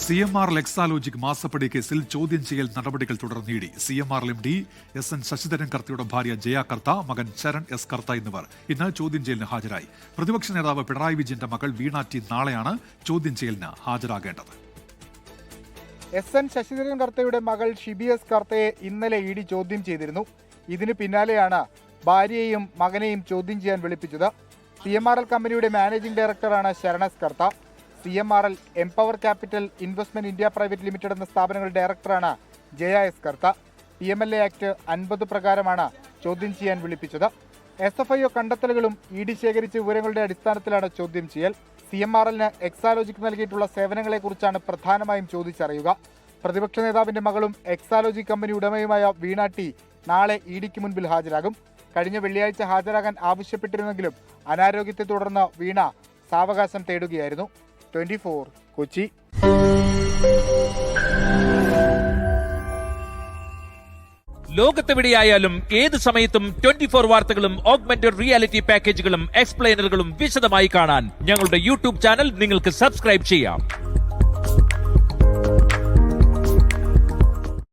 CMR Exalogic മാസപ്പടി കേസിൽ ചോദ്യം ചെയ്യൽ നടപടികൾ തുടർന്നിടി. CMR MD SN ശശിധരൻ കർത്തയുടെ ഭാര്യ ജയ കർത്ത, മകൻ ചരൺ S കർത്ത എന്നിവർ ഇന്ന് ചോദ്യം ചെയ്യലിന് ഹാജരായി. പ്രതിപക്ഷ നേതാവ് പിണറായി വിജയന്റെ മകൾ വീണ ടി നാളെയാണ് ചോദ്യം ചെയ്യലിന് ഹാജരാകേണ്ടത്. SN ശശിധരൻ കർത്തയുടെ മകൾ ഷിബി S കർത്തയെ ഇന്നലെ ED ചോദ്യം ചെയ്തിരുന്നു. ഇതിന് പിന്നാലെയാണ് ഭാര്യയെയും മകനെയും ചോദ്യം ചെയ്യാൻ വിളിപ്പിച്ചത്. CMRL കമ്പനിയുടെ മാനേജിംഗ് ഡയറക്ടറാണ് ശരൺ S കർത്ത. CMRL, empower capital, investment India private limited എന്ന സ്ഥാപനങ്ങളുടെ ഡയറക്ടറാണ് ജയ S കർത്ത. PMLA ആക്ട് 50 പ്രകാരമാണ് ചോദ്യം ചെയ്യാൻ വിളിപ്പിച്ചത്. SFIO കണ്ടെത്തലുകളും ED ശേഖരിച്ച വിവരങ്ങളുടെ അടിസ്ഥാനത്തിലാണ് ചോദ്യം ചെയ്യൽ. CMRLന് എക്സാലോജിക് നൽകിയിട്ടുള്ള സേവനങ്ങളെക്കുറിച്ചാണ് പ്രധാനമായും ചോദിച്ചറിയുക. പ്രതിപക്ഷ നേതാവിന്റെ മകളും എക്സാലോജിക് കമ്പനി ഉടമയുമായ വീണ ടി നാളെ EDക്ക് മുൻപിൽ ഹാജരാകും. കഴിഞ്ഞ വെള്ളിയാഴ്ച ഹാജരാകാൻ ആവശ്യപ്പെട്ടിരുന്നെങ്കിലും അനാരോഗ്യത്തെ തുടർന്ന് വീണ സാവകാശം തേടുകയായിരുന്നു. 24 കൊച്ചി. ലോകത്തെവിടെയായാലും ഏത് സമയത്തും 24 വാർത്തകളും ഓഗ്മെന്റഡ് റിയാലിറ്റി പാക്കേജുകളും എക്സ്പ്ലെയിനറുകളും വിശദമായി കാണാൻ ഞങ്ങളുടെ യൂട്യൂബ് ചാനൽ നിങ്ങൾക്ക് സബ്സ്ക്രൈബ് ചെയ്യാം.